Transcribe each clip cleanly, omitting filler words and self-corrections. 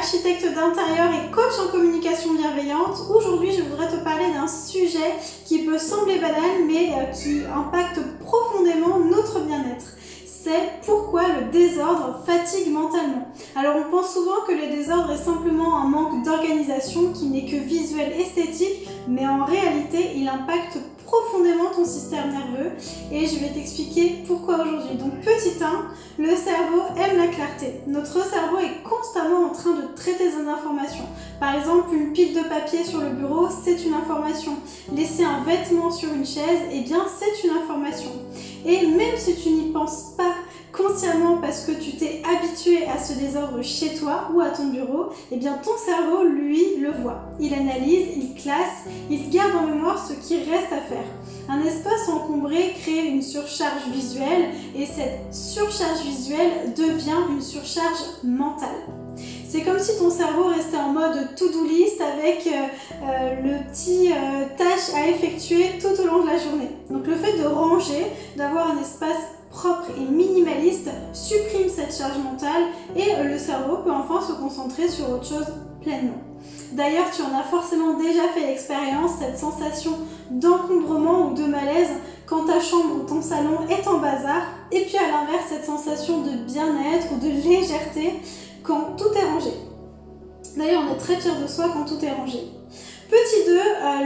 architecte d'intérieur et coach en communication bienveillante. Aujourd'hui, je voudrais te parler d'un sujet qui peut sembler banal, mais qui impacte profondément notre bien-être. C'est pourquoi le désordre fatigue mentalement. Alors on pense souvent que le désordre est simplement un manque d'organisation qui n'est que visuel, esthétique, mais en réalité il impacte profondément ton système nerveux et je vais t'expliquer pourquoi aujourd'hui. Donc petit 1, le cerveau aime la clarté. Notre cerveau est constamment en train de traiter des informations. Par exemple, une pile de papier sur le bureau, c'est une information. Laisser un vêtement sur une chaise, eh bien c'est une information. Et même si tu n'y penses pas consciemment parce que tu t'es habitué à ce désordre chez toi ou à ton bureau, eh bien ton cerveau, lui, le voit. Il analyse, il classe, il garde en mémoire ce qui reste à faire. Un espace encombré crée une surcharge visuelle et cette surcharge visuelle devient une surcharge mentale. C'est comme si ton cerveau restait en mode to-do list avec le petit tâche à effectuer tout au long de la journée. Donc le fait de ranger, d'avoir un espace propre et minimaliste supprime cette charge mentale et le cerveau peut enfin se concentrer sur autre chose pleinement. D'ailleurs, tu en as forcément déjà fait l'expérience, cette sensation d'encombrement ou de malaise quand ta chambre ou ton salon est en bazar, et puis à l'inverse, cette sensation de bien-être ou de légèreté quand tout est rangé. D'ailleurs, on est très fiers de soi quand tout est rangé. Petit 2,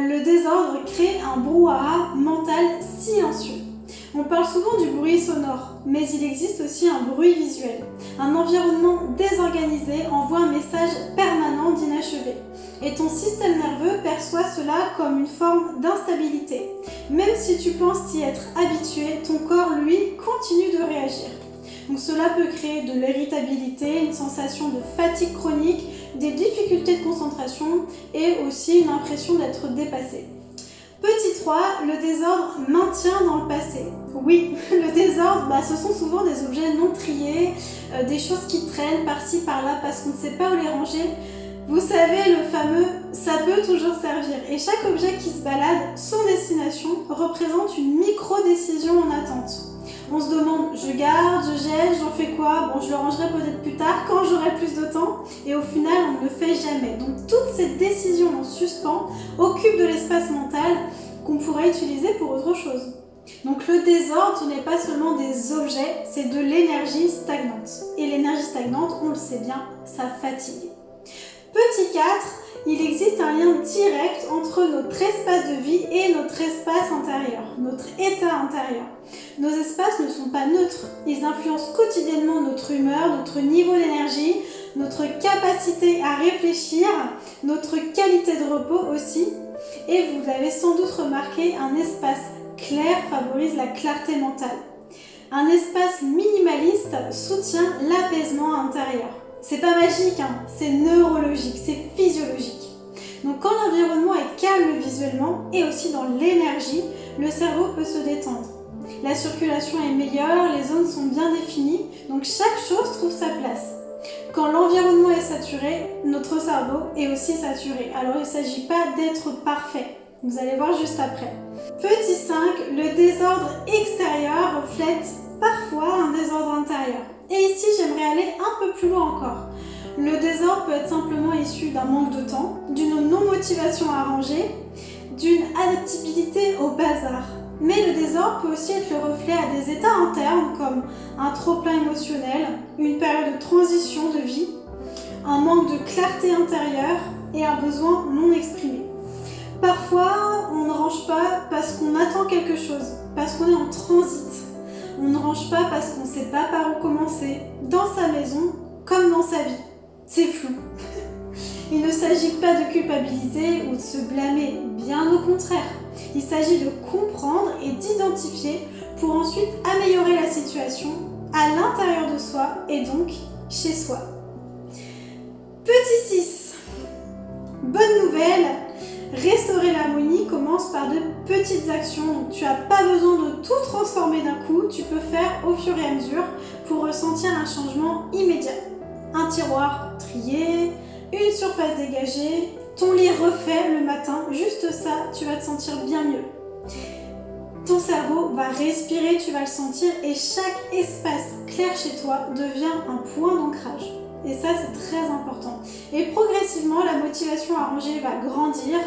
le désordre crée un brouhaha mental silencieux. On parle souvent du bruit sonore, mais il existe aussi un bruit visuel. Un environnement désorganisé envoie un message permanent d'inachevé. Et ton système nerveux perçoit cela comme une forme d'instabilité. Même si tu penses t'y être habitué, ton corps, lui, continue de réagir. Donc cela peut créer de l'irritabilité, une sensation de fatigue chronique, des difficultés de concentration et aussi une impression d'être dépassé. Petit 3, le désordre maintient dans le passé. Oui, le désordre, ce sont souvent des objets non triés, des choses qui traînent par-ci par-là parce qu'on ne sait pas où les ranger. Vous savez, le fameux « ça peut toujours servir » et chaque objet qui se balade, son destination, représente une micro-décision en attente. On se demande, je garde, je jette, j'en fais quoi? Bon, je le rangerai peut-être plus tard, quand j'aurai plus de temps. Et au final, on ne le fait jamais. Donc, toutes ces décisions en suspens occupent de l'espace mental qu'on pourrait utiliser pour autre chose. Donc, le désordre, ce n'est pas seulement des objets, c'est de l'énergie stagnante. Et l'énergie stagnante, on le sait bien, ça fatigue. Petit 4, il existe un lien direct entre notre espace de vie et notre espace intérieur, notre état intérieur. Nos espaces ne sont pas neutres, ils influencent quotidiennement notre humeur, notre niveau d'énergie, notre capacité à réfléchir, notre qualité de repos aussi. Et vous l'avez sans doute remarqué, un espace clair favorise la clarté mentale. Un espace minimaliste soutient l'apaisement intérieur. C'est pas magique, c'est neurologique, c'est physiologique. Donc quand l'environnement est calme visuellement et aussi dans l'énergie, le cerveau peut se détendre. La circulation est meilleure, les zones sont bien définies, donc chaque chose trouve sa place. Quand l'environnement est saturé, notre cerveau est aussi saturé. Alors il ne s'agit pas d'être parfait. Vous allez voir juste après. Petit 5, le désordre extérieur reflète parfois un désordre intérieur. Et ici, j'aimerais aller un peu plus loin encore. Le désordre peut être simplement issu d'un manque de temps, d'une non-motivation à ranger, d'une adaptabilité au bazar. Mais le désordre peut aussi être le reflet à des états internes comme un trop-plein émotionnel, une période de transition de vie, un manque de clarté intérieure et un besoin non exprimé. Parfois, on ne range pas parce qu'on attend quelque chose, parce qu'on est en transit. On ne range pas parce qu'on ne sait pas par où commencer, dans sa maison comme dans sa vie. C'est flou. Il ne s'agit pas de culpabiliser ou de se blâmer, bien au contraire. Il s'agit de comprendre et d'identifier pour ensuite améliorer la situation à l'intérieur de soi et donc chez soi. Petit 6. Bonne nouvelle, restaurer l'harmonie commence par de petites actions. Donc, tu n'as pas besoin de tout transformer d'un coup, tu peux faire au fur et à mesure pour ressentir un changement immédiat. Un tiroir trié, une surface dégagée, ton lit refait le matin, juste ça, tu vas te sentir bien mieux. Ton cerveau va respirer, tu vas le sentir et chaque espace clair chez toi devient un point d'ancrage. Et ça, c'est très important. Et progressivement, la motivation à ranger va grandir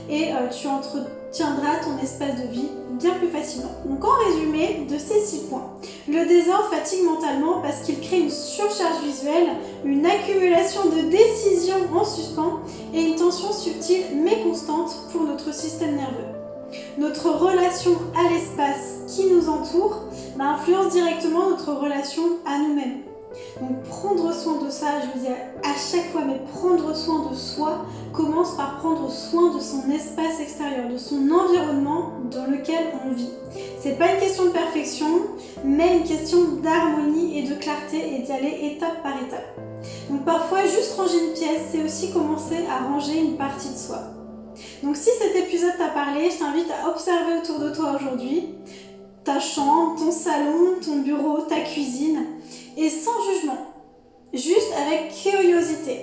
et tu entretiendras ton espace de vie bien plus facilement. Donc en résumé de ces 6 points, le désordre fatigue mentalement parce qu'il crée une surcharge visuelle, une accumulation de décisions en suspens et une tension subtile mais constante pour notre système nerveux. Notre relation à l'espace qui nous entoure influence directement notre relation à nous-mêmes. Donc prendre soin de ça, je vous dis à chaque fois, mais prendre soin de soi commence par prendre soin de son espace extérieur, de son environnement dans lequel on vit. C'est pas une question de perfection, mais une question d'harmonie et de clarté et d'y aller étape par étape. Donc parfois, juste ranger une pièce, c'est aussi commencer à ranger une partie de soi. Donc si cet épisode t'a parlé, je t'invite à observer autour de toi aujourd'hui ta chambre, ton salon, ton bureau, ta cuisine, et sans jugement, juste avec curiosité.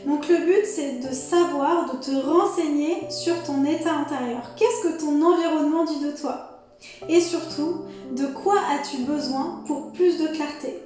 Donc le but, c'est de savoir, de te renseigner sur ton état intérieur. Qu'est-ce que ton environnement dit de toi? Et surtout, de quoi as-tu besoin pour plus de clarté?